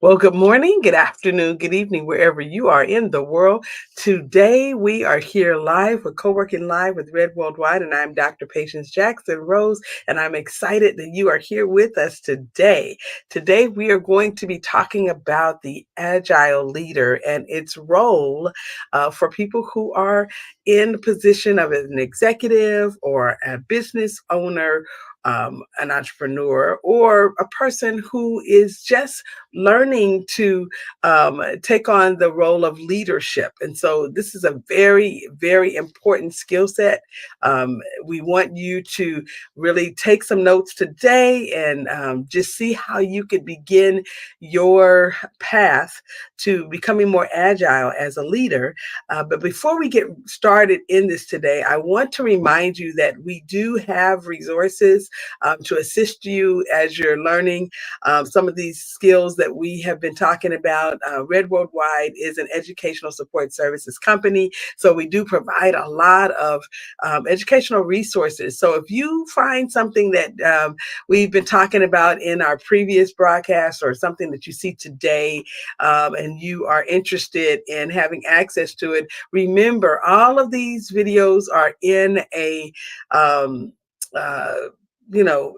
Well, good morning, good afternoon, good evening, wherever you are in the world. Today, we are here live with Co-working Live with Red Worldwide, and I'm Dr. Patience Jackson Rose, and I'm excited that you are here with us today. Today, we are going to be talking about the Agile leader and its role for people who are in the position of an executive or a business owner, an entrepreneur, or a person who is just learning to take on the role of leadership. And so this is a very, very important skill set. We want you to really take some notes today and just see how you could begin your path to becoming more agile as a leader. But before we get started in this today, I want to remind you that we do have resources to assist you as you're learning some of these skills that we have been talking about. Red Worldwide is an educational support services company, so we do provide a lot of educational resources. So if you find something that we've been talking about in our previous broadcast or something that you see today, and you are interested in having access to it, remember all of these videos are in a uh, you know,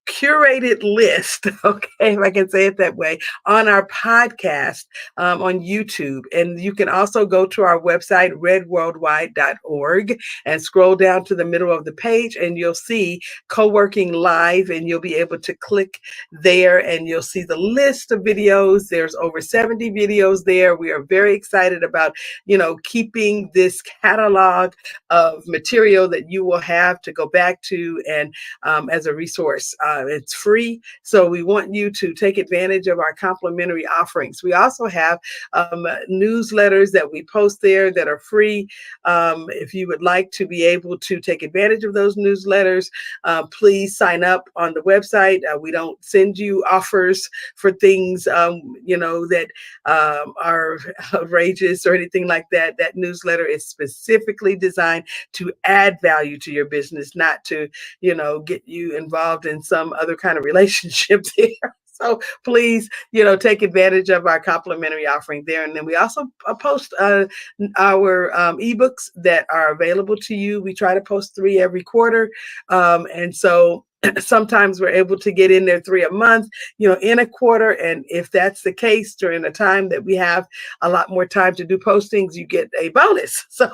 curated list, okay, if I can say it that way, on our podcast on YouTube. And you can also go to our website, redworldwide.org, and scroll down to the middle of the page, and you'll see Co-working Live, and you'll be able to click there, and you'll see the list of videos. There's over 70 videos there. We are very excited about, keeping this catalog of material that you will have to go back to and as a resource. It's free, so we want you to take advantage of our complimentary offerings. We also have newsletters that we post there that are free. If you would like to be able to take advantage of those newsletters, please sign up on the website. We don't send you offers for things, that are outrageous or anything like that. That newsletter is specifically designed to add value to your business, not to get you involved in some other kind of relationship there. So please, take advantage of our complimentary offering there. And then we also post our ebooks that are available to you. We try to post 3 every quarter. And so sometimes we're able to get in there 3 a month, in a quarter. And if that's the case during a time that we have a lot more time to do postings, you get a bonus. So,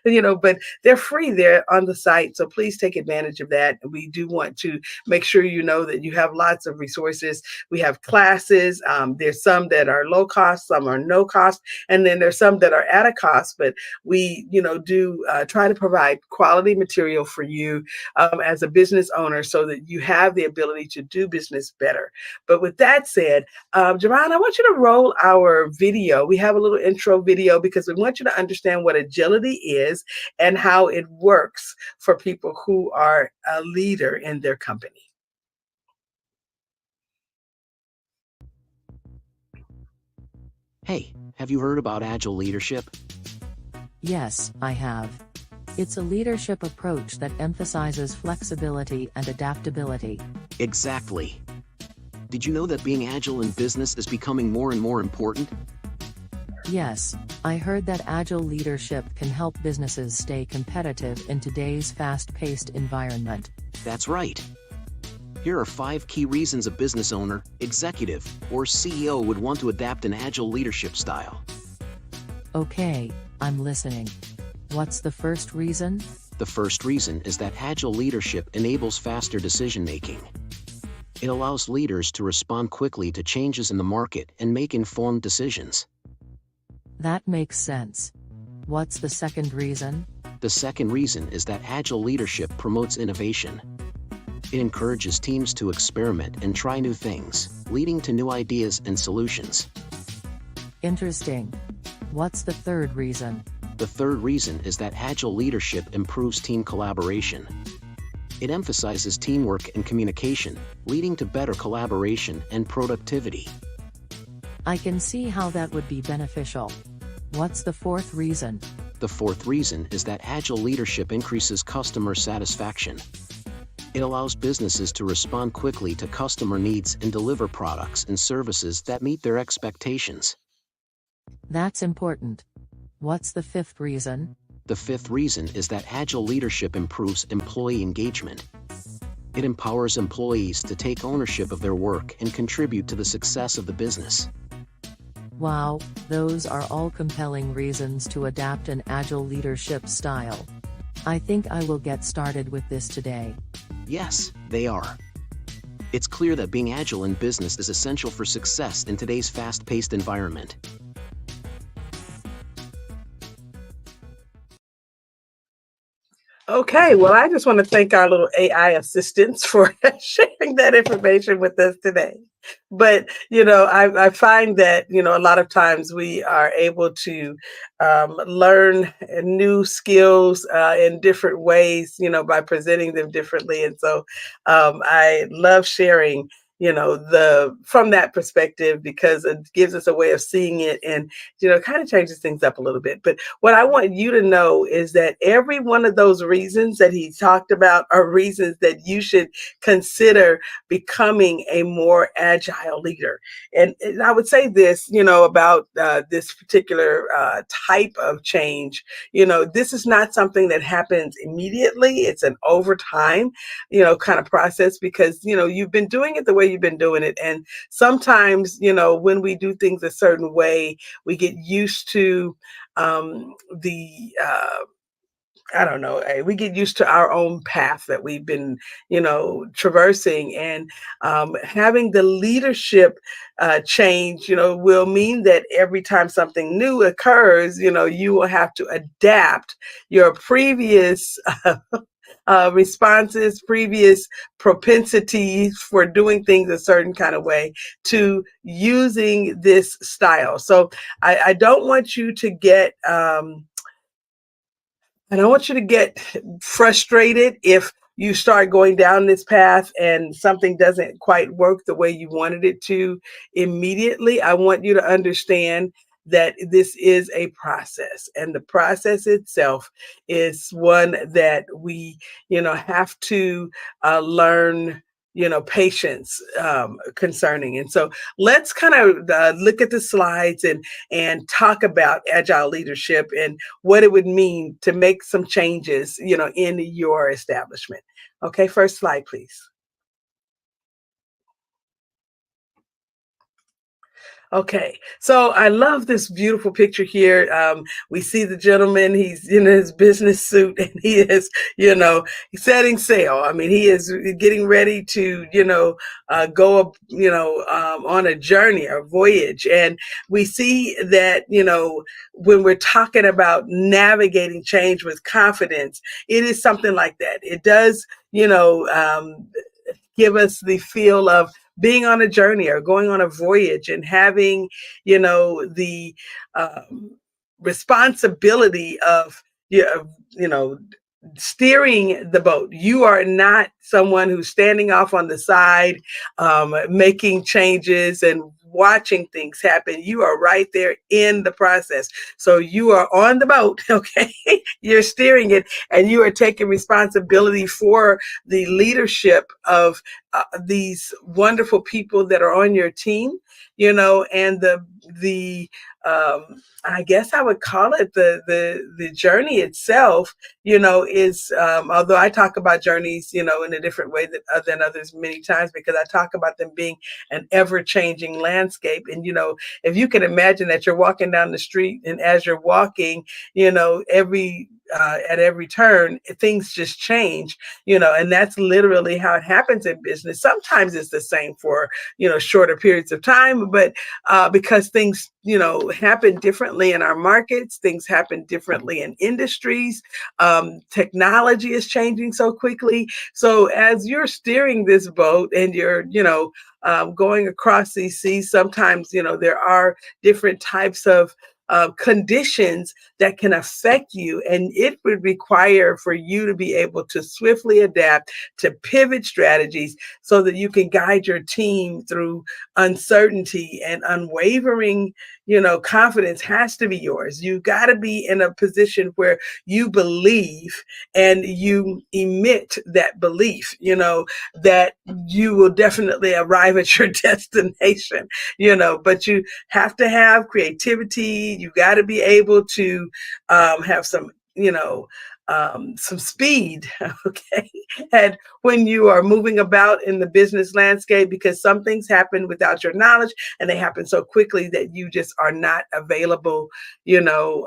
but they're free there on the site. So please take advantage of that. We do want to make sure you know that you have lots of resources. We have classes. There's some that are low cost, some are no cost, and then there's some that are at a cost. But we, do try to provide quality material for you as a business owner so that you have the ability to do business better. But with that said, Javon, I want you to roll our video. We have a little intro video because we want you to understand what agility is and how it works for people who are a leader in their company. Hey, have you heard about Agile leadership? Yes, I have. It's a leadership approach that emphasizes flexibility and adaptability. Exactly. Did you know that being agile in business is becoming more and more important? Yes, I heard that agile leadership can help businesses stay competitive in today's fast-paced environment. That's right. Here are 5 key reasons a business owner, executive, or CEO would want to adapt an agile leadership style. Okay, I'm listening. What's the first reason? The first reason is that agile leadership enables faster decision-making. It allows leaders to respond quickly to changes in the market and make informed decisions. That makes sense. What's the second reason? The second reason is that agile leadership promotes innovation. It encourages teams to experiment and try new things, leading to new ideas and solutions. Interesting. What's the third reason? The third reason is that agile leadership improves team collaboration. It emphasizes teamwork and communication, leading to better collaboration and productivity. I can see how that would be beneficial. What's the fourth reason? The fourth reason is that agile leadership increases customer satisfaction. It allows businesses to respond quickly to customer needs and deliver products and services that meet their expectations. That's important. What's the fifth reason? The fifth reason is that Agile leadership improves employee engagement. It empowers employees to take ownership of their work and contribute to the success of the business. Wow, those are all compelling reasons to adapt an Agile leadership style. I think I will get started with this today. Yes, they are. It's clear that being agile in business is essential for success in today's fast-paced environment. Okay, well, I just want to thank our little AI assistants for sharing that information with us today. But, I find that, a lot of times we are able to learn new skills in different ways, by presenting them differently. And so I love sharing, from that perspective because it gives us a way of seeing it and, kind of changes things up a little bit. But what I want you to know is that every one of those reasons that he talked about are reasons that you should consider becoming a more agile leader. And I would say this, about this particular type of change. This is not something that happens immediately. It's an overtime, kind of process because, you've been doing it the way you've been doing it. And sometimes, when we do things a certain way, we get used to the I don't know, we get used to our own path that we've been, traversing. And having the leadership change, will mean that every time something new occurs, you will have to adapt your previous responses, previous propensities for doing things a certain kind of way to using this style. So I don't want you to get I don't want you to get frustrated if you start going down this path and something doesn't quite work the way you wanted it to immediately. I want you to understand that this is a process, and the process itself is one that we, have to learn, patience concerning. And so let's kind of look at the slides and talk about agile leadership and what it would mean to make some changes, in your establishment. Okay, first slide, please. Okay, so I love this beautiful picture here. We see the gentleman, he's in his business suit and he is, setting sail. I mean, he is getting ready to, go, on a journey, a voyage. And we see that, when we're talking about navigating change with confidence, it is something like that. It does, give us the feel of being on a journey or going on a voyage and having, the responsibility of, you know, steering the boat. You are not someone who's standing off on the side, making changes and watching things happen. You are right there in the process. So you are on the boat, okay? You're steering it and you are taking responsibility for the leadership of these wonderful people that are on your team, and the I guess I would call it the journey itself, is although I talk about journeys, in a different way than others many times because I talk about them being an ever-changing landscape. And if you can imagine that you're walking down the street and as you're walking, every at every turn, things just change, and that's literally how it happens in business. Sometimes it's the same for, shorter periods of time, but because things, happen differently in our markets, things happen differently in industries. Technology is changing so quickly. So as you're steering this boat and you're, going across these seas, sometimes, there are different types of conditions that can affect you. And it would require for you to be able to swiftly adapt to pivot strategies so that you can guide your team through uncertainty. And unwavering, confidence has to be yours. You got to be in a position where you believe and you emit that belief, that you will definitely arrive at your destination, but you have to have creativity. You got to be able to have some speed, okay? And when you are moving about in the business landscape, because some things happen without your knowledge and they happen so quickly that you just are not available, well,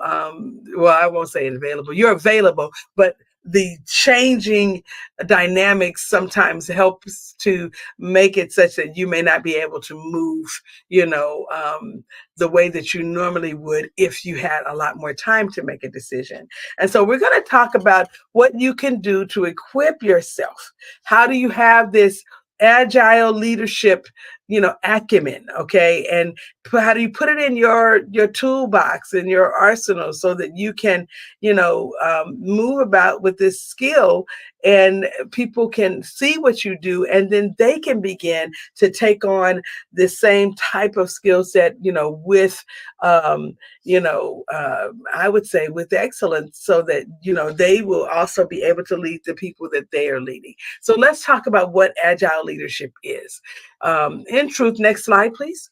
I won't say available, you're available, but the changing dynamics sometimes helps to make it such that you may not be able to move, the way that you normally would if you had a lot more time to make a decision. And so we're going to talk about what you can do to equip yourself. How do you have this agile leadership, acumen, okay? And how do you put it in your toolbox and your arsenal so that you can, move about with this skill and people can see what you do and then they can begin to take on the same type of skill set, with, I would say with excellence so that, they will also be able to lead the people that they are leading. So let's talk about what agile leadership is. In truth, next slide, please.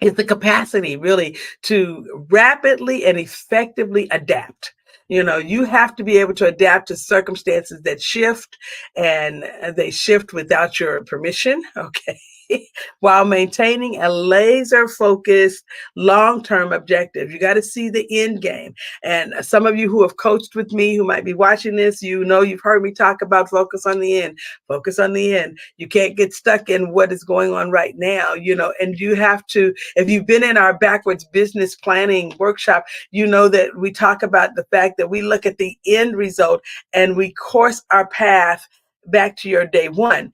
Is the capacity really to rapidly and effectively adapt. You have to be able to adapt to circumstances that shift, and they shift without your permission, okay? While maintaining a laser focused long-term objective. You got to see the end game. And some of you who have coached with me, who might be watching this, you've heard me talk about focus on the end, focus on the end. You can't get stuck in what is going on right now, and you have to, if you've been in our backwards business planning workshop, you know that we talk about the fact that we look at the end result and we course our path back to your day one.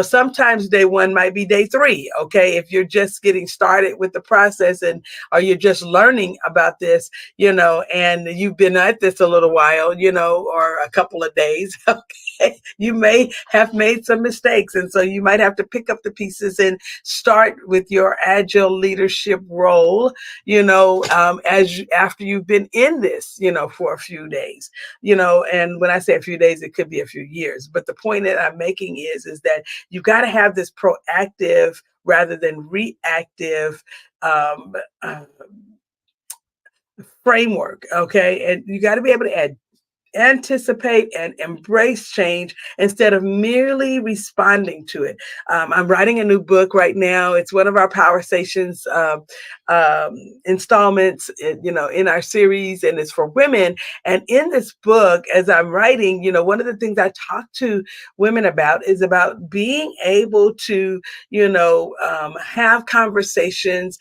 Sometimes day one might be day three, okay? If you're just getting started with the process or you're just learning about this, and you've been at this a little while, or a couple of days, okay? You may have made some mistakes. And so you might have to pick up the pieces and start with your agile leadership role, after you've been in this, for a few days, and when I say a few days, it could be a few years. But the point that I'm making is that you got to have this proactive rather than reactive framework, okay? And you got to be able to anticipate and embrace change instead of merely responding to it. I'm writing a new book right now. It's one of our Power Stations installments, in our series, and it's for women. And in this book, as I'm writing, one of the things I talk to women about is about being able to, have conversations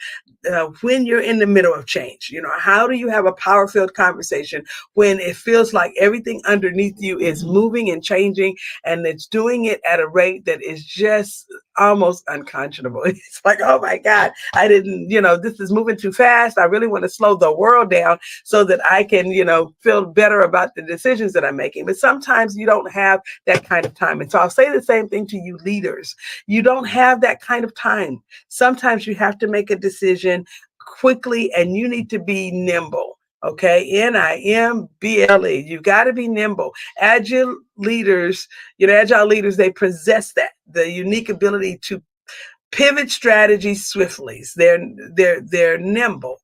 when you're in the middle of change. How do you have a power-filled conversation when it feels like everything underneath you is moving and changing, and it's doing it at a rate that is just almost unconscionable? It's like, oh my God, I didn't, this is moving too fast. I really want to slow the world down so that I can, feel better about the decisions that I'm making. But sometimes you don't have that kind of time. And so I'll say the same thing to you leaders. You don't have that kind of time. Sometimes you have to make a decision quickly and you need to be nimble. Okay, NIMBLE. You got to be nimble. Agile leaders, they possess the unique ability to pivot strategies swiftly. They're nimble,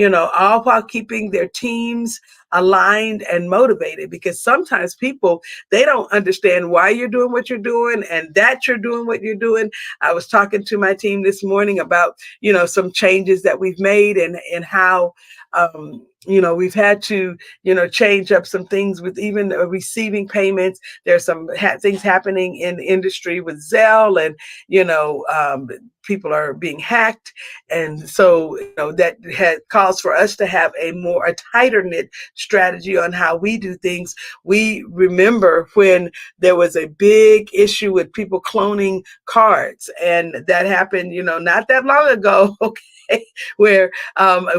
all while keeping their teams aligned and motivated, because sometimes people, they don't understand why you're doing what you're doing and that you're doing what you're doing. I was talking to my team this morning about, some changes that we've made and how we've had to, change up some things with even receiving payments. There's some things happening in the industry with Zelle, and, people are being hacked. And so, that had calls for us to have a tighter knit strategy on how we do things. We remember when there was a big issue with people cloning cards, and that happened, not that long ago. Okay, where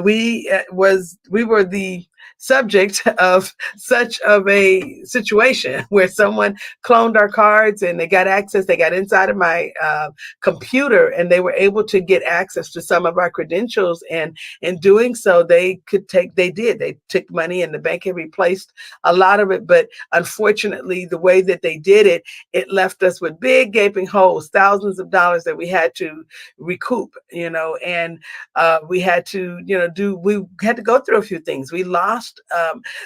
we were the subject of such of a situation where someone cloned our cards, and they got access. They got inside of my computer, and they were able to get access to some of our credentials. And in doing so, they took money, and the bank had replaced a lot of it. But unfortunately, the way that they did it, it left us with big gaping holes, thousands of dollars that we had to recoup, and we had to, we had to go through a few things. We lost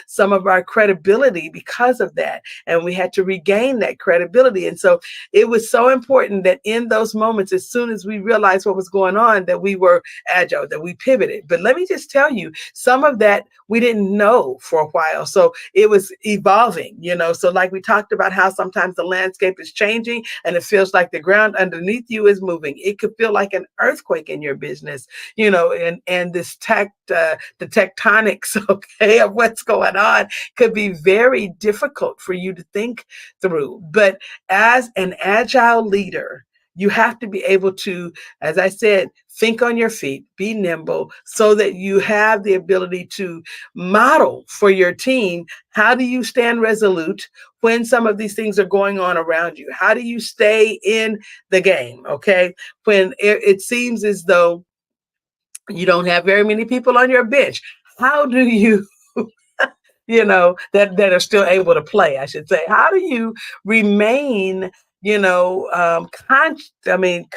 some of our credibility because of that, and we had to regain that credibility. And so it was so important that in those moments, as soon as we realized what was going on, that we were agile, that we pivoted. But let me just tell you, some of that we didn't know for a while. So it was evolving, So like we talked about how sometimes the landscape is changing and it feels like the ground underneath you is moving. It could feel like an earthquake in your business, and the tectonics, okay, of what's going on could be very difficult for you to think through. But as an agile leader, you have to be able to, as I said, think on your feet, be nimble, so that you have the ability to model for your team. How do you stand resolute when some of these things are going on around you? How do you stay in the game, okay? When it seems as though you don't have very many people on your bench. How do you, that are still able to play, I should say? How do you remain,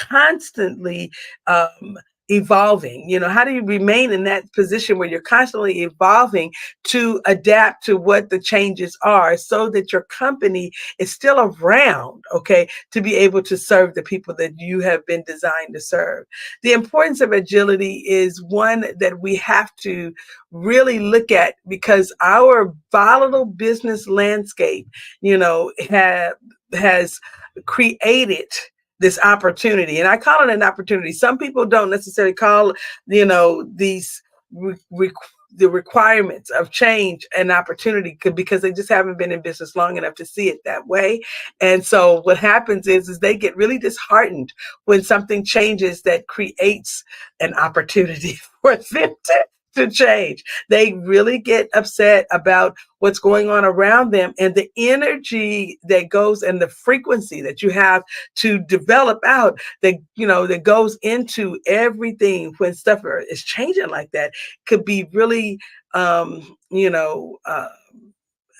constantly evolving? How do you remain in that position where you're constantly evolving to adapt to what the changes are, so that your company is still around, okay, to be able to serve the people that you have been designed to serve? The importance of agility is one that we have to really look at, because our volatile business landscape, has created this opportunity. And I call it an opportunity. Some people don't necessarily call, these re- the requirements of change an opportunity, because they just haven't been in business long enough to see it that way. And so what happens is they get really disheartened when something changes that creates an opportunity for them to change. They really get upset about what's going on around them, and the energy that goes, and the frequency that you have to develop out, that goes into everything when stuff is changing like that, could be really,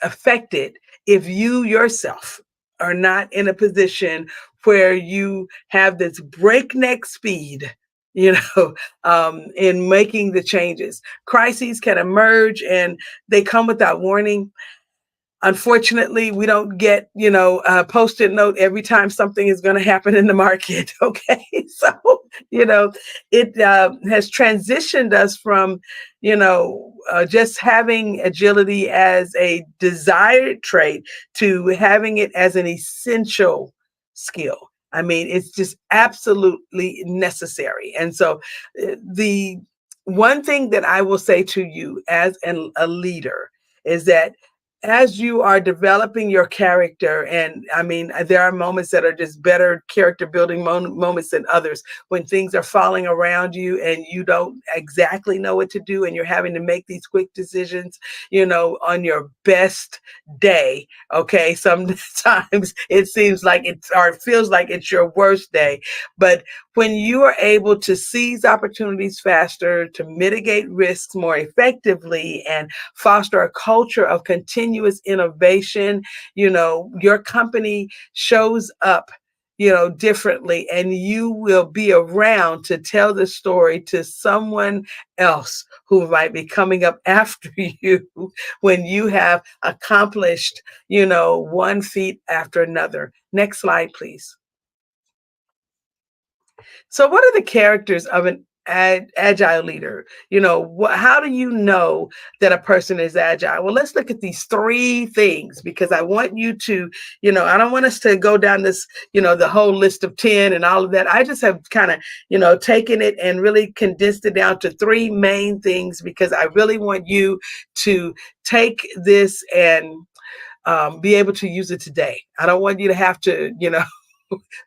affected if you yourself are not in a position where you have this breakneck speed, in making the changes. Crises can emerge, and they come without warning. Unfortunately, we don't get, a post-it note every time something is going to happen in the market. Okay. So, it has transitioned us from, just having agility as a desired trait to having it as an essential skill. I mean, it's just absolutely necessary. And so the one thing that I will say to you as a leader is that as you are developing your character, and I mean, there are moments that are just better character building moments than others, when things are falling around you and you don't exactly know what to do, and you're having to make these quick decisions, on your best day. Okay. Sometimes it seems like it feels like it's your worst day. But when you are able to seize opportunities faster, to mitigate risks more effectively, and foster a culture of continuous innovation, your company shows up, differently, and you will be around to tell the story to someone else who might be coming up after you, when you have accomplished, one feat after another. Next slide, please. So what are the characters of an agile leader? How do you know that a person is agile? Well, let's look at these three things, because I want you to, I don't want us to go down this, the whole list of 10 and all of that. I just have kind of, taken it and really condensed it down to three main things, because I really want you to take this and be able to use it today. I don't want you to have to,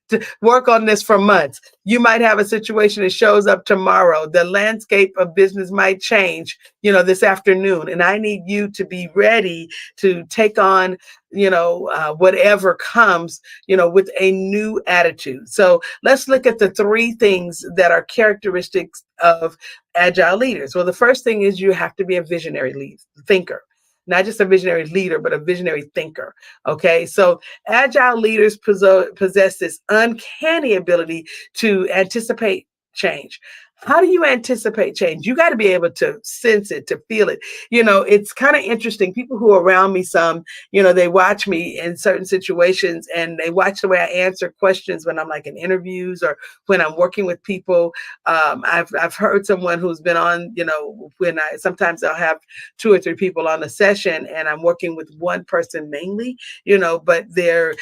to work on this for months. You might have a situation that shows up tomorrow. The landscape of business might change, this afternoon. And I need you to be ready to take on, whatever comes, with a new attitude. So let's look at the three things that are characteristics of agile leaders. Well, the first thing is you have to be a visionary thinker. Not just a visionary leader, but a visionary thinker. Okay, so agile leaders possess this uncanny ability to anticipate change. How do you anticipate change? You got to be able to sense it, to feel it. It's kind of interesting. People who are around me, they watch me in certain situations, and they watch the way I answer questions when I'm like in interviews or when I'm working with people. I've heard someone who's been on, when sometimes I'll have two or three people on a session, and I'm working with one person mainly, but their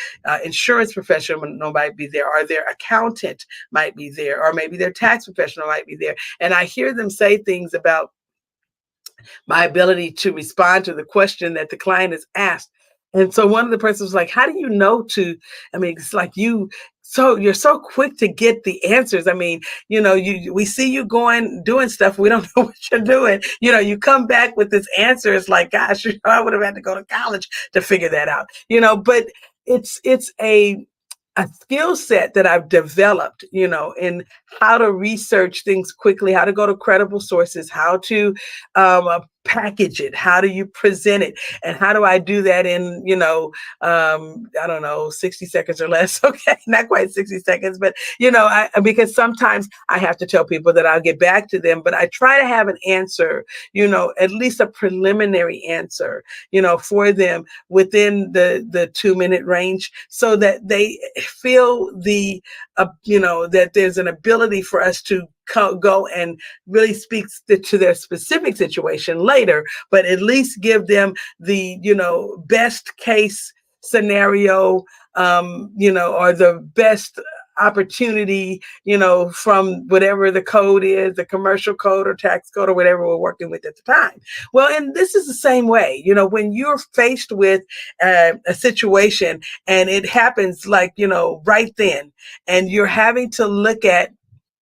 insurance professional might be there, or their accountant might be there, or maybe their tax professional might be there. And I hear them say things about my ability to respond to the question that the client has asked. And so one of the persons was like, how do you know it's like you're so quick to get the answers. I mean, we see you doing stuff. We don't know what you're doing. You come back with this answer. It's like, gosh, I would have had to go to college to figure that out, but it's a skill set that I've developed, in how to research things quickly, how to go to credible sources, how to package it, how do you present it, and how do I do that in, I don't know, 60 seconds or less. Okay, not quite 60 seconds, but, because sometimes I have to tell people that I'll get back to them, but I try to have an answer, at least a preliminary answer, for them within the 2-minute range, so that they feel that there's an ability for us to go and really speak to their specific situation later, but at least give them the, best case scenario, or the best opportunity, from whatever the code is, the commercial code or tax code or whatever we're working with at the time. Well, and this is the same way, when you're faced with a situation and it happens like, right then, and you're having to look at,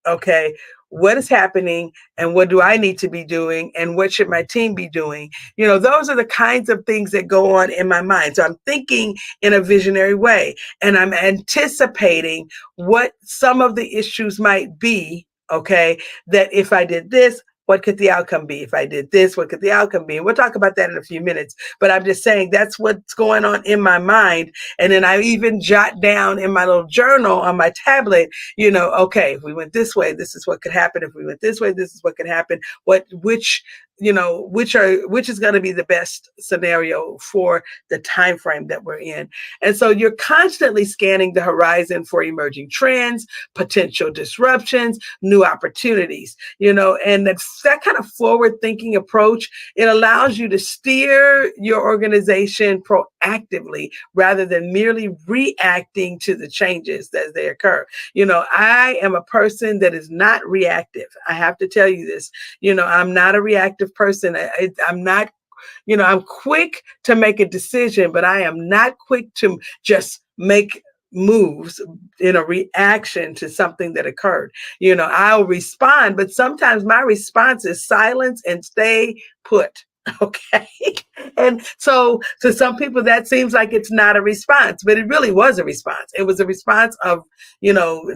okay, what is happening and what do I need to be doing and what should my team be doing? Those are the kinds of things that go on in my mind. So I'm thinking in a visionary way, and I'm anticipating what some of the issues might be, okay, that if I did this, what could the outcome be? If I did this, what could the outcome be? And we'll talk about that in a few minutes. But I'm just saying that's what's going on in my mind. And then I even jot down in my little journal on my tablet, okay, if we went this way, this is what could happen. If we went this way, this is what could happen. Which is going to be the best scenario for the time frame that we're in. And so you're constantly scanning the horizon for emerging trends, potential disruptions, new opportunities, and that kind of forward thinking approach, it allows you to steer your organization proactively rather than merely reacting to the changes as they occur. I am a person that is not reactive. I have to tell you this, I'm not a reactive person. I'm not, I'm quick to make a decision, but I am not quick to just make moves in a reaction to something that occurred. I'll respond, but sometimes my response is silence and stay put. Okay. And so to some people that seems like it's not a response, but it really was a response. It was a response of,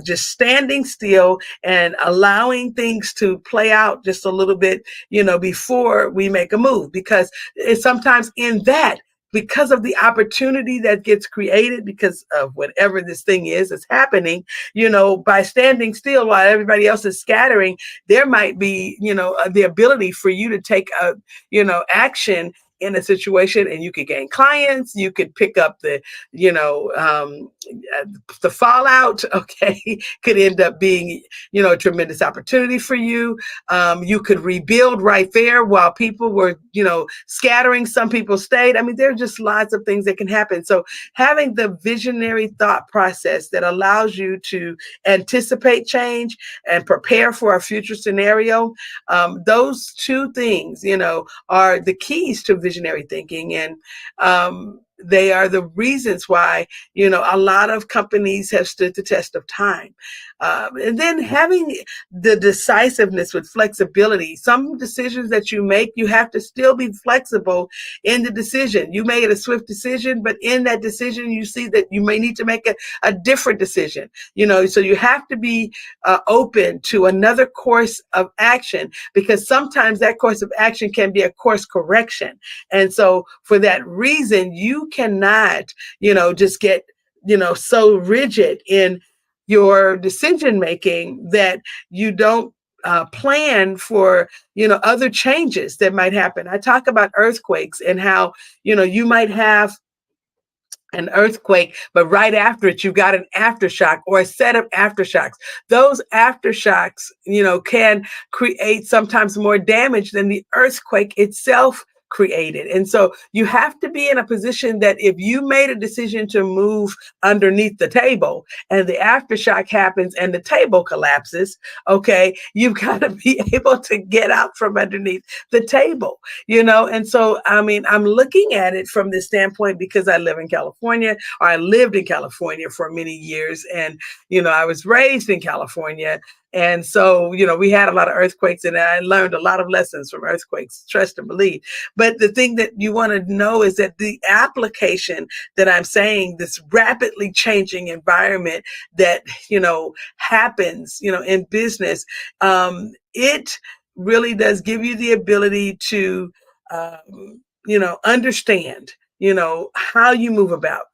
just standing still and allowing things to play out just a little bit, before we make a move, because it's sometimes in that, because of the opportunity that gets created because of whatever this thing is that's happening, by standing still while everybody else is scattering, there might be, the ability for you to take action in a situation, and you could gain clients, you could pick up you know, the fallout, okay, could end up being, a tremendous opportunity for you. You could rebuild right there while people were, scattering. Some people stayed. I mean, there are just lots of things that can happen. So having the visionary thought process that allows you to anticipate change and prepare for a future scenario, those two things, are the keys to visionary thinking. And they are the reasons why, a lot of companies have stood the test of time. And then having the decisiveness with flexibility. Some decisions that you make, you have to still be flexible in the decision. You made a swift decision, but in that decision, you see that you may need to make a different decision. So you have to be open to another course of action, because sometimes that course of action can be a course correction. And so for that reason, you cannot, just get, so rigid in your decision making that you don't plan for, other changes that might happen. I talk about earthquakes and how, you might have an earthquake, but right after it, you've got an aftershock or a set of aftershocks. Those aftershocks, can create sometimes more damage than the earthquake itself created. And so you have to be in a position that if you made a decision to move underneath the table and the aftershock happens and the table collapses, okay, you've got to be able to get out from underneath the table, And so, I mean, I'm looking at it from this standpoint because I live in California, or I lived in California for many years. And, I was raised in California. And so, we had a lot of earthquakes, and I learned a lot of lessons from earthquakes, trust and believe. But the thing that you want to know is that the application that I'm saying, this rapidly changing environment that, happens, in business, it really does give you the ability to, understand, how you move about,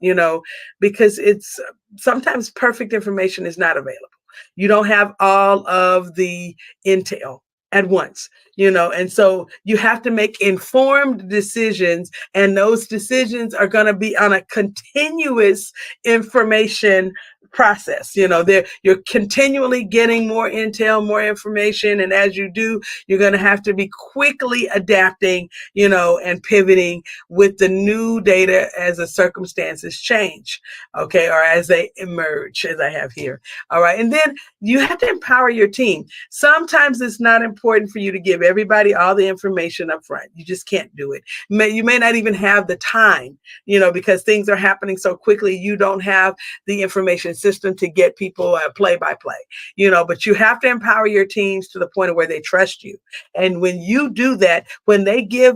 because it's sometimes perfect information is not available. You don't have all of the intel at once, and so you have to make informed decisions, and those decisions are going to be on a continuous information process. You're continually getting more intel, more information, and as you do, you're going to have to be quickly adapting, and pivoting with the new data as the circumstances change, okay, or as they emerge, as I have here. All right, and then you have to empower your team. Sometimes it's not important for you to give everybody all the information up front. You just can't do it. You may not even have the time, because things are happening so quickly. You don't have the information system to get people play by play, but you have to empower your teams to the point of where they trust you. And when you do that, when they give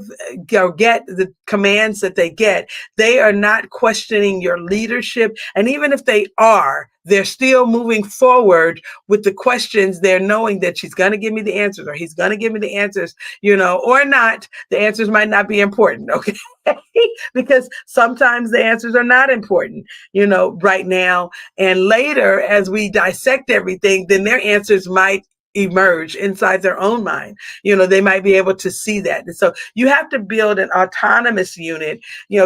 or get the commands that they get, they are not questioning your leadership. And even if they are, they're still moving forward with the questions. They're knowing that she's going to give me the answers, or he's going to give me the answers, or not. The answers might not be important, okay? Because sometimes the answers are not important, right now. And later, as we dissect everything, then their answers might emerge inside their own mind. They might be able to see that. And so you have to build an autonomous unit,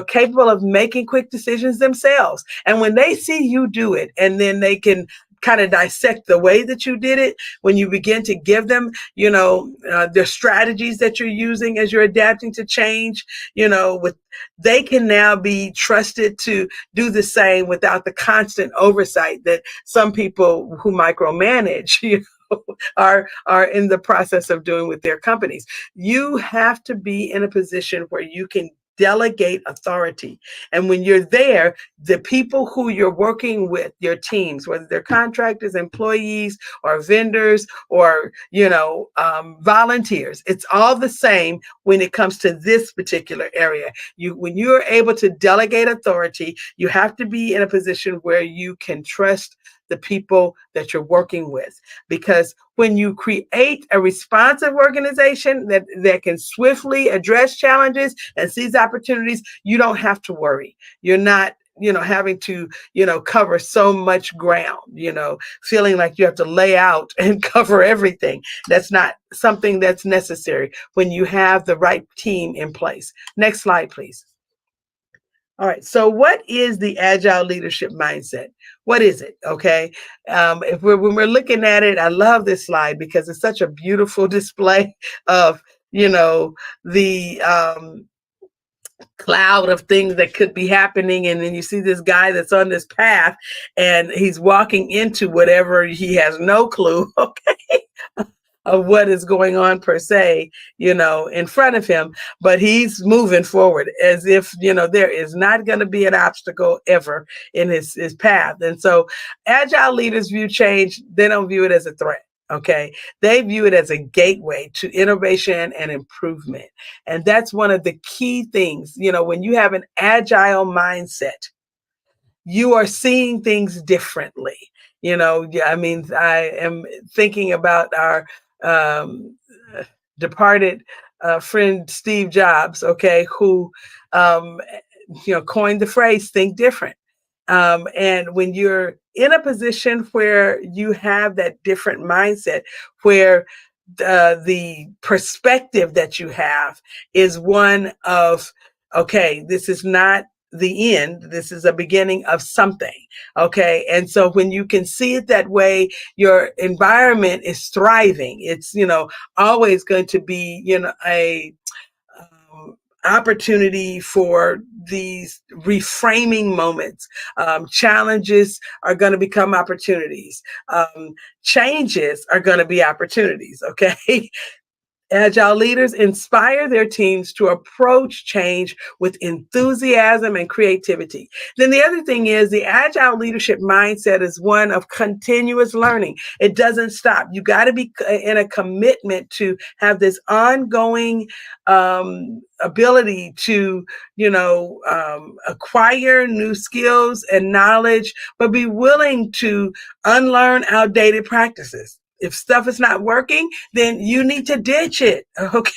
capable of making quick decisions themselves. And when they see you do it, and then they can kind of dissect the way that you did it, when you begin to give them, the strategies that you're using as you're adapting to change, they can now be trusted to do the same without the constant oversight that some people who micromanage, are in the process of doing with their companies. You have to be in a position where you can delegate authority. And when you're there, the people who you're working with, your teams, whether they're contractors, employees, or vendors, or, volunteers, it's all the same when it comes to this particular area. When you're able to delegate authority, you have to be in a position where you can trust the people that you're working with. Because when you create a responsive organization that can swiftly address challenges and seize opportunities, you don't have to worry. You're not having to, cover so much ground, feeling like you have to lay out and cover everything. That's not something that's necessary when you have the right team in place. Next slide, please. All right. So, what is the agile leadership mindset? What is it? Okay. If when we're looking at it, I love this slide because it's such a beautiful display of, the cloud of things that could be happening, and then you see this guy that's on this path, and he's walking into whatever he has no clue. Okay, of what is going on per se, in front of him, but he's moving forward as if, there is not going to be an obstacle ever in his path. And so agile leaders view change, they don't view it as a threat. Okay. They view it as a gateway to innovation and improvement. And that's one of the key things, when you have an agile mindset, you are seeing things differently. I mean, I am thinking about our um, departed friend Steve Jobs, okay, who coined the phrase "think different." And when you're in a position where you have that different mindset, where the perspective that you have is one of, okay, this is not the end, this is a beginning of something. Okay. And so when you can see it that way, your environment is thriving. It's, always going to be, a opportunity for these reframing moments. Challenges are going to become opportunities. Changes are going to be opportunities. Okay. Agile leaders inspire their teams to approach change with enthusiasm and creativity. Then the other thing is the agile leadership mindset is one of continuous learning. It doesn't stop. You got to be in a commitment to have this ongoing ability to, acquire new skills and knowledge, but be willing to unlearn outdated practices. If stuff is not working, then you need to ditch it. Okay.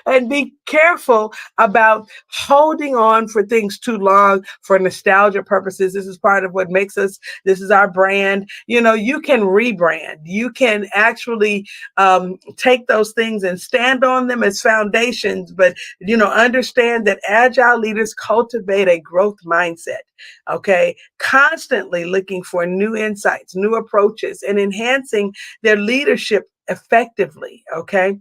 And be careful about holding on for things too long for nostalgia purposes. This is part of what makes us, this is our brand. You can rebrand. You can actually take those things and stand on them as foundations, but, understand that agile leaders cultivate a growth mindset. Okay. Constantly looking for new insights, new approaches, and enhancing their leadership effectively. Okay.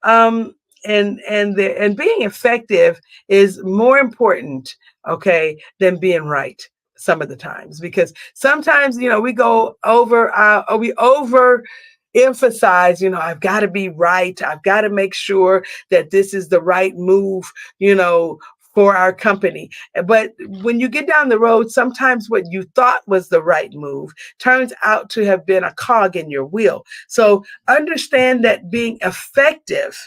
Um, and being effective is more important, okay, than being right some of the times, because sometimes, we go over or we over emphasize, I've got to be right, I've got to make sure that this is the right move, for our company. But when you get down the road, sometimes what you thought was the right move turns out to have been a cog in your wheel. So understand that being effective,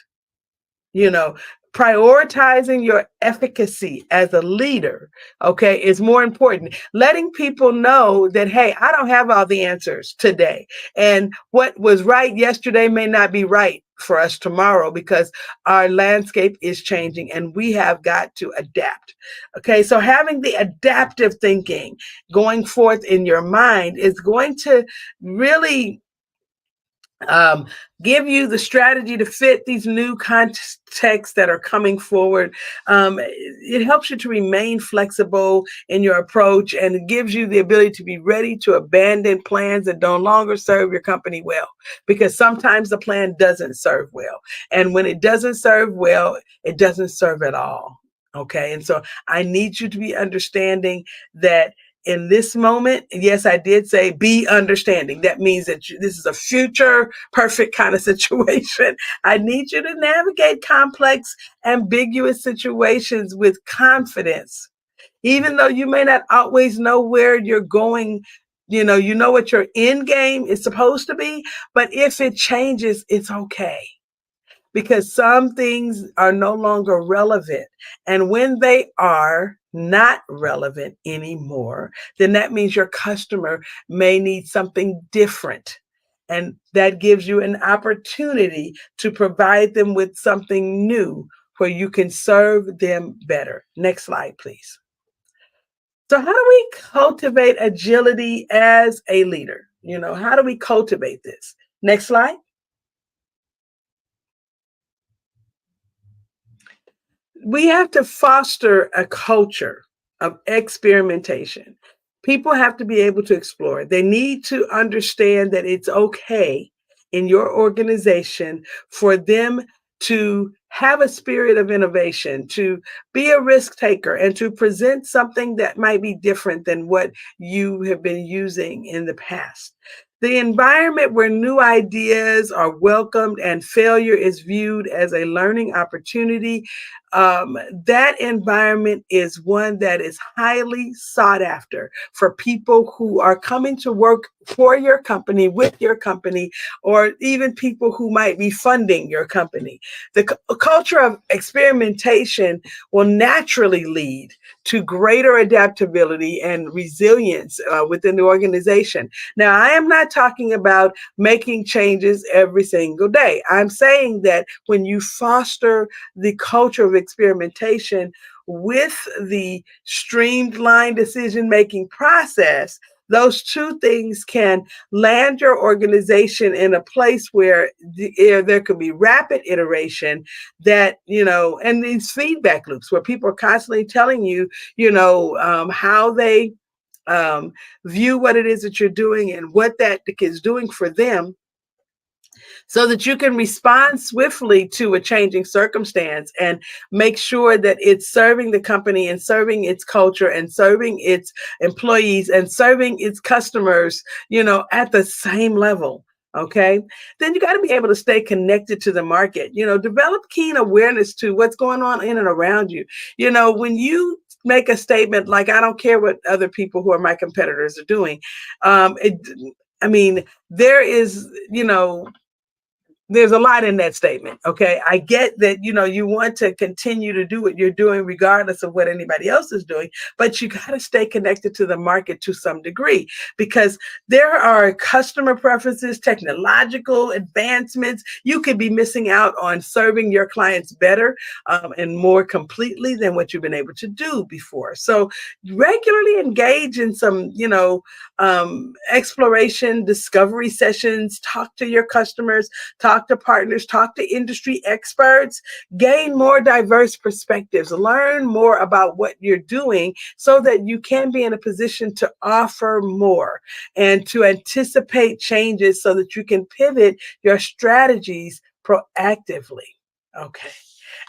you know, prioritizing your efficacy as a leader, okay, is more important. Letting people know that, hey, I don't have all the answers today. And what was right yesterday may not be right for us tomorrow, because our landscape is changing and we have got to adapt. Okay, so having the adaptive thinking going forth in your mind is going to really um, give you the strategy to fit these new contexts that are coming forward. It helps you to remain flexible in your approach, and it gives you the ability to be ready to abandon plans that no longer serve your company well, because sometimes the plan doesn't serve well. And when it doesn't serve well, it doesn't serve at all. Okay. And so I need you to be understanding that in this moment, yes, I did say be understanding. That means that this is a future perfect kind of situation. I need you to navigate complex, ambiguous situations with confidence. Even though you may not always know where you're going, you know what your end game is supposed to be, but if it changes, it's okay, because some things are no longer relevant. And when they are not relevant anymore, then that means your customer may need something different. And that gives you an opportunity to provide them with something new where you can serve them better. Next slide, please. So how do we cultivate agility as a leader? How do we cultivate this? Next slide. We have to foster a culture of experimentation. People have to be able to explore. They need to understand that it's okay in your organization for them to have a spirit of innovation, to be a risk taker, and to present something that might be different than what you have been using in the past. The environment where new ideas are welcomed and failure is viewed as a learning opportunity, that environment is one that is highly sought after for people who are coming to work for your company, with your company, or even people who might be funding your company. The culture of experimentation will naturally lead to greater adaptability and resilience within the organization. Now, I am not talking about making changes every single day. I'm saying that when you foster the culture of experimentation with the streamlined decision making process, those two things can land your organization in a place where there can be rapid iteration, and these feedback loops where people are constantly telling you, how they view what it is that you're doing and what that is doing for them, so that you can respond swiftly to a changing circumstance and make sure that it's serving the company and serving its culture and serving its employees and serving its customers, at the same level. Okay. Then you got to be able to stay connected to the market, develop keen awareness to what's going on in and around you. When you make a statement like, I don't care what other people who are my competitors are doing, it, I mean, there is, there's a lot in that statement. Okay. I get that, you want to continue to do what you're doing, regardless of what anybody else is doing, but you got to stay connected to the market to some degree, because there are customer preferences, technological advancements. You could be missing out on serving your clients better and more completely than what you've been able to do before. So regularly engage in some, exploration, discovery sessions, talk to your customers, talk to partners, talk to industry experts, gain more diverse perspectives, learn more about what you're doing so that you can be in a position to offer more and to anticipate changes so that you can pivot your strategies proactively. Okay.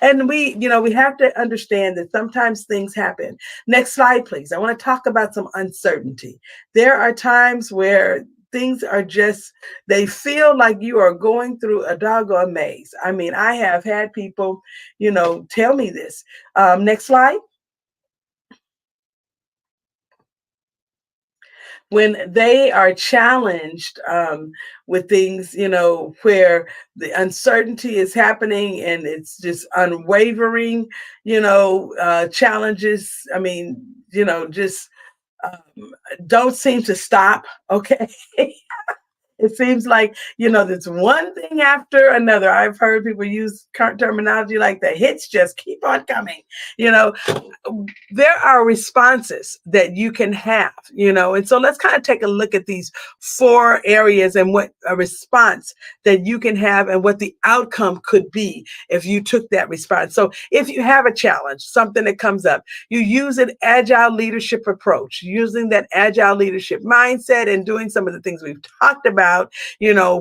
And we have to understand that sometimes things happen. Next slide, please. I want to talk about some uncertainty. There are times where things are just, they feel like you are going through a doggone maze. I mean, I have had people, tell me this. Next slide. When they are challenged with things, where the uncertainty is happening and it's just unwavering, challenges. I mean, just don't seem to stop. Okay. It seems like, there's one thing after another. I've heard people use current terminology like the hits just keep on coming. You know, there are responses that you can have, and so let's kind of take a look at these four areas and what a response that you can have and what the outcome could be if you took that response. So if you have a challenge, something that comes up, you use an agile leadership approach, using that agile leadership mindset and doing some of the things we've talked about,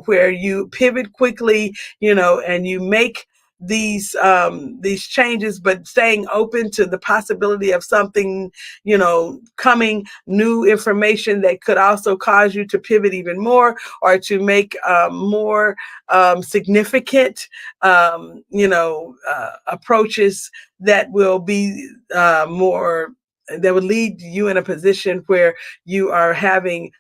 where you pivot quickly, and you make these changes, but staying open to the possibility of something, coming, new information that could also cause you to pivot even more or to make more significant, approaches that will be more, that would lead you in a position where you are having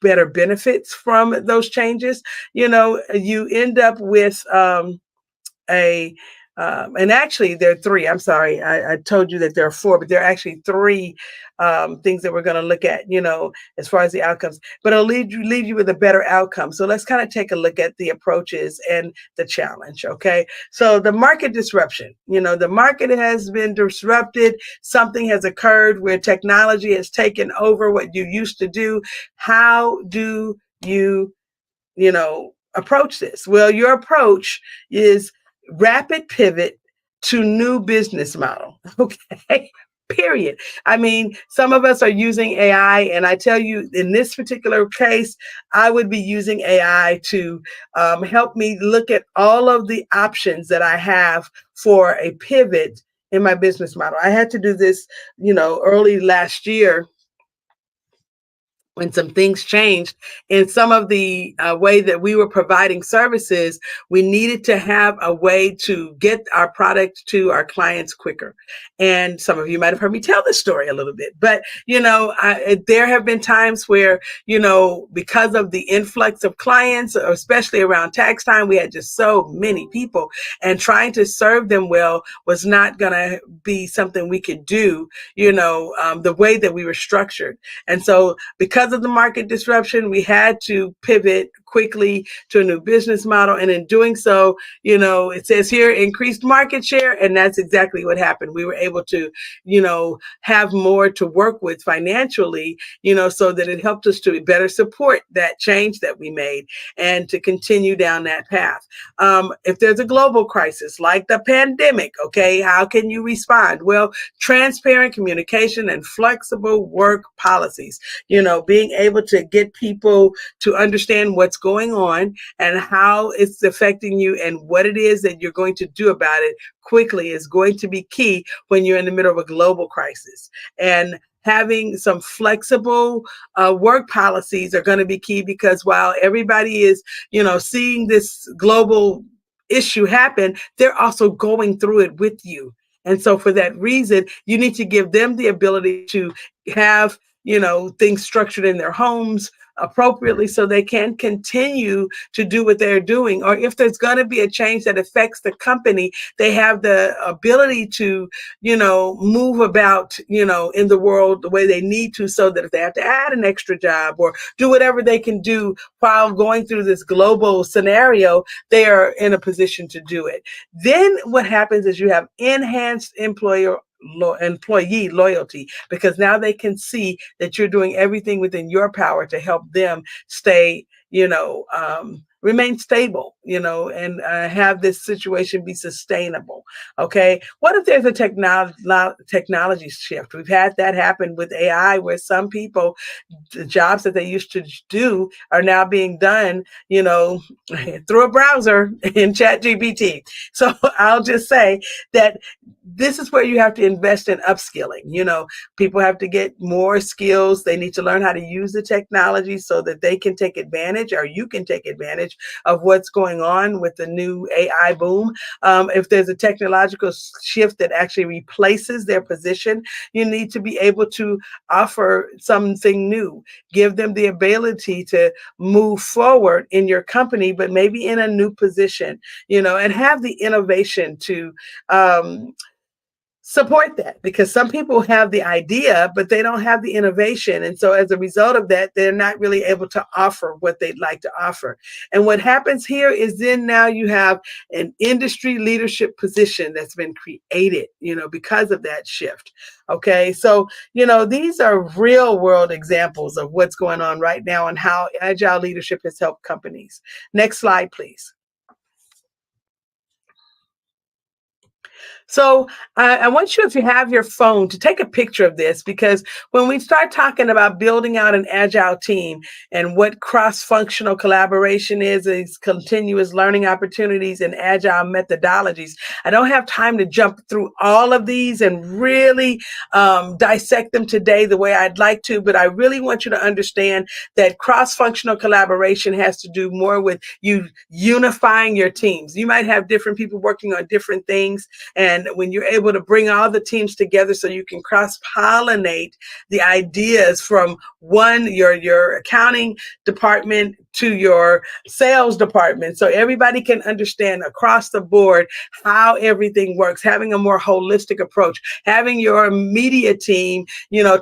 better benefits from those changes. You end up with a And actually, there are three. I'm sorry, I told you that there are four, but there are actually three things that we're going to look at, as far as the outcomes. But it'll leave you with a better outcome. So let's kind of take a look at the approaches and the challenge. Okay. So the market disruption, the market has been disrupted. Something has occurred where technology has taken over what you used to do. How do you approach this? Well, your approach is rapid pivot to new business model. Okay. Period. I mean, some of us are using AI, and I tell you, in this particular case, I would be using AI to help me look at all of the options that I have for a pivot in my business model. I had to do this, early last year when some things changed in some of the way that we were providing services. We needed to have a way to get our product to our clients quicker. And some of you might have heard me tell this story a little bit, but there have been times where, because of the influx of clients, especially around tax time, we had just so many people, and trying to serve them well was not going to be something we could do, the way that we were structured. And so because of the market disruption, we had to pivot quickly to a new business model. And in doing so, it says here increased market share. And that's exactly what happened. We were able to, have more to work with financially, so that it helped us to better support that change that we made and to continue down that path. If there's a global crisis like the pandemic, okay, how can you respond? Well, transparent communication and flexible work policies, being able to get people to understand what's going on and how it's affecting you and what it is that you're going to do about it quickly is going to be key when you're in the middle of a global crisis. And having some flexible work policies are going to be key, because while everybody is, seeing this global issue happen, they're also going through it with you. And so for that reason, you need to give them the ability to have, things structured in their homes appropriately so they can continue to do what they're doing. Or if there's going to be a change that affects the company, they have the ability to, move about, in the world the way they need to, so that if they have to add an extra job or do whatever they can do while going through this global scenario, they are in a position to do it. Then what happens is you have enhanced employee loyalty, because now they can see that you're doing everything within your power to help them stay, remain stable, and have this situation be sustainable. Okay. What if there's a technology shift? We've had that happen with AI, where some people, the jobs that they used to do are now being done, through a browser in ChatGPT. So I'll just say that this is where you have to invest in upskilling. People have to get more skills. They need to learn how to use the technology so that they can take advantage, or you can take advantage of what's going on with the new AI boom. If there's a technological shift that actually replaces their position, you need to be able to offer something new, give them the ability to move forward in your company, but maybe in a new position, and have the innovation to, support that, because some people have the idea, but they don't have the innovation. And so as a result of that, they're not really able to offer what they'd like to offer. And what happens here is then now you have an industry leadership position that's been created, because of that shift. Okay. So, these are real world examples of what's going on right now and how agile leadership has helped companies. Next slide, please. So I want you, if you have your phone, to take a picture of this, because when we start talking about building out an agile team and what cross-functional collaboration is continuous learning opportunities and agile methodologies, I don't have time to jump through all of these and really dissect them today the way I'd like to, but I really want you to understand that cross-functional collaboration has to do more with you unifying your teams. You might have different people working on different things, And when you're able to bring all the teams together so you can cross pollinate the ideas from your accounting department to your sales department, so everybody can understand across the board how everything works, having a more holistic approach, having your media team,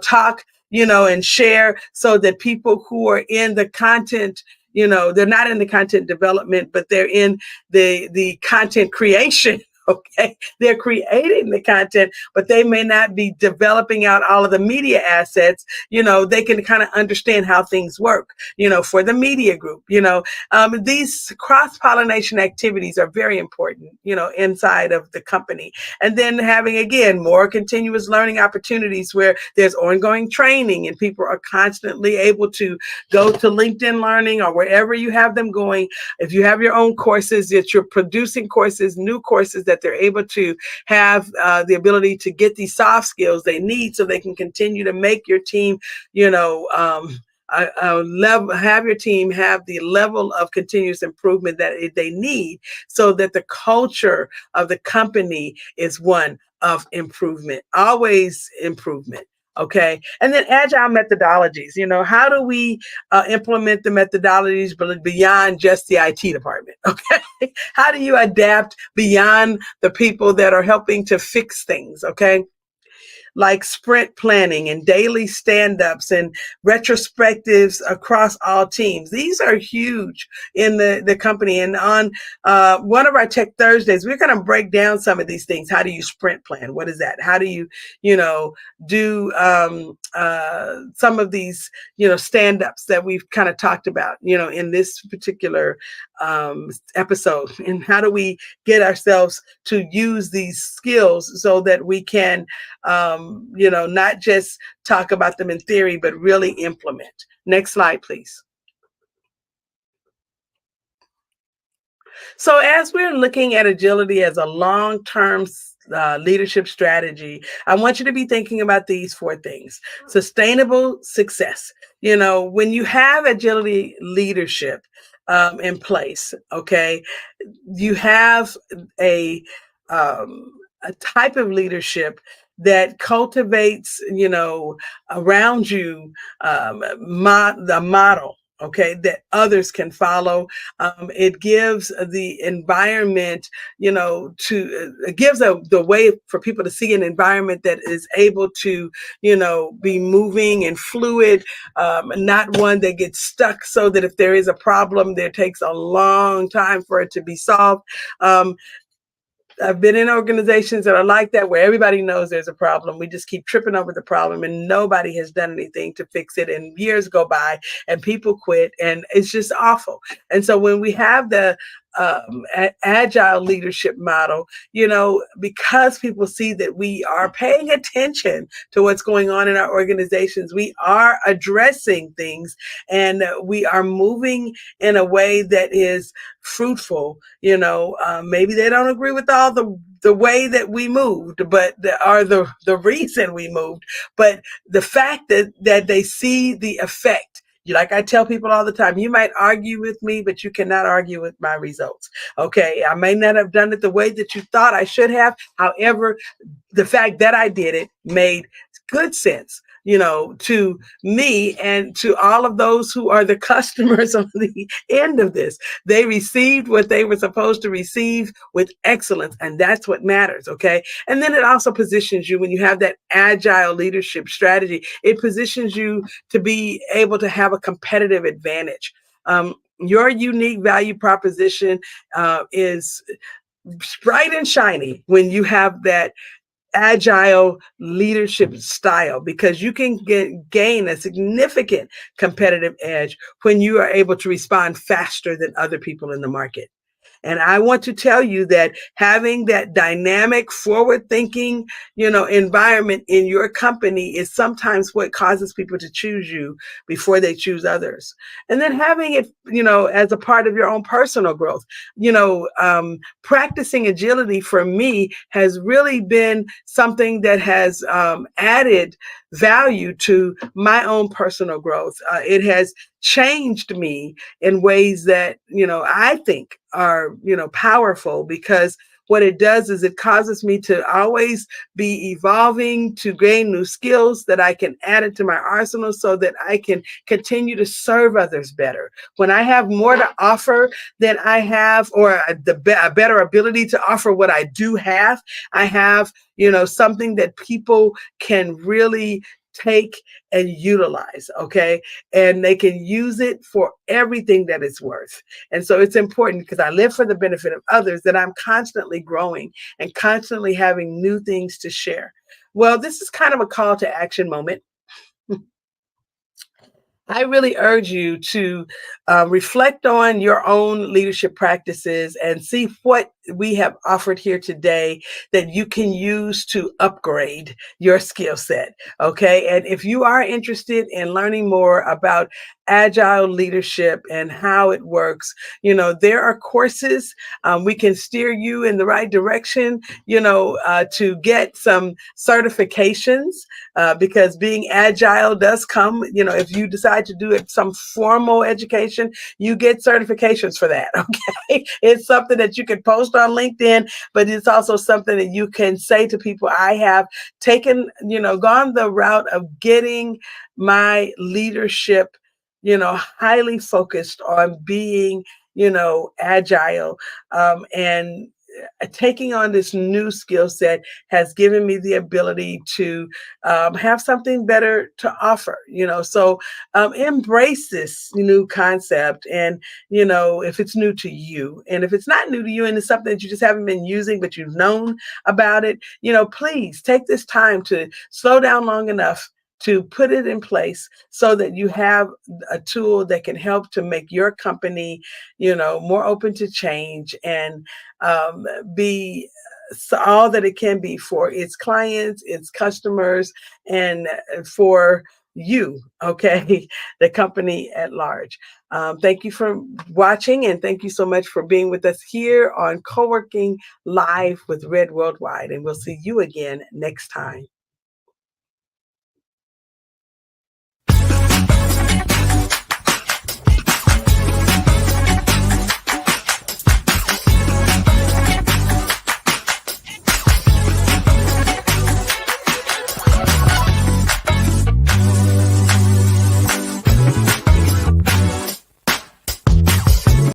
talk, and share so that people who are in the content, they're not in the content development, but they're in the content creation. Okay, they're creating the content, but they may not be developing out all of the media assets. They can kind of understand how things work, for the media group. These cross-pollination activities are very important, inside of the company. And then having, again, more continuous learning opportunities where there's ongoing training and people are constantly able to go to LinkedIn Learning or wherever you have them going. If you have your own courses, that you're producing courses, new courses, that they're able to have the ability to get these soft skills they need so they can continue to make your team, have your team have the level of continuous improvement that they need so that the culture of the company is one of improvement, always improvement. Okay. And then agile methodologies, how do we implement the methodologies beyond just the IT department? Okay. How do you adapt beyond the people that are helping to fix things? Okay, like sprint planning and daily stand-ups and retrospectives across all teams. These are huge in the company. And on one of our Tech Thursdays, we're going to break down some of these things. How do you sprint plan? What is that? How do you, do some of these, stand-ups that we've kind of talked about, in this particular episode? And how do we get ourselves to use these skills so that we can not just talk about them in theory, but really implement. Next slide, please. So as we're looking at agility as a long-term leadership strategy, I want you to be thinking about these four things. Sustainable success. When you have agility leadership in place, okay, you have a type of leadership that cultivates, around you the model, okay, that others can follow. It gives the environment, it gives the way for people to see an environment that is able to, be moving and fluid, not one that gets stuck so that if there is a problem, there takes a long time for it to be solved. I've been in organizations that are like that, where everybody knows there's a problem. We just keep tripping over the problem and nobody has done anything to fix it. And years go by and people quit and it's just awful. And so when we have the agile leadership model, because people see that we are paying attention to what's going on in our organizations, we are addressing things and we are moving in a way that is fruitful. Maybe they don't agree with all the way that we moved, but the reason we moved, but the fact that they see the effect. Like I tell people all the time, you might argue with me, but you cannot argue with my results. Okay, I may not have done it the way that you thought I should have. However, the fact that I did it made good sense, to me and to all of those who are the customers on the end of this. They received what they were supposed to receive with excellence, and that's what matters, okay? And then it also positions you, when you have that agile leadership strategy, it positions you to be able to have a competitive advantage. Your unique value proposition is bright and shiny when you have that agile leadership style, because you can gain a significant competitive edge when you are able to respond faster than other people in the market. And I want to tell you that having that dynamic, forward-thinking, environment in your company is sometimes what causes people to choose you before they choose others. And then having it, as a part of your own personal growth, practicing agility for me has really been something that has added value to my own personal growth. It has changed me in ways that, I think are, powerful, because what it does is it causes me to always be evolving, to gain new skills that I can add it to my arsenal so that I can continue to serve others better. When I have more to offer than I have, or a better ability to offer what I do have, I have, something that people can really take and utilize, okay? And they can use it for everything that it's worth. And so it's important, because I live for the benefit of others, that I'm constantly growing and constantly having new things to share. Well, this is kind of a call to action moment. I really urge you to reflect on your own leadership practices and see what we have offered here today that you can use to upgrade your skill set. Okay. And if you are interested in learning more about agile leadership and how it works, there are courses. We can steer you in the right direction, to get some certifications, because being agile does come, if you decide to do it, some formal education, you get certifications for that. Okay. It's something that you can post on LinkedIn, but it's also something that you can say to people, I have taken, gone the route of getting my leadership, highly focused on being, agile, and taking on this new skill set has given me the ability to have something better to offer, so embrace this new concept. And, if it's new to you, and if it's not new to you and it's something that you just haven't been using, but you've known about it, please take this time to slow down long enough to put it in place so that you have a tool that can help to make your company, more open to change, and um, be all that it can be for its clients, its customers, and for you, okay, the company at large. Thank you for watching, and thank you so much for being with us here on Co-working Live with Red Worldwide. And we'll see you again next time.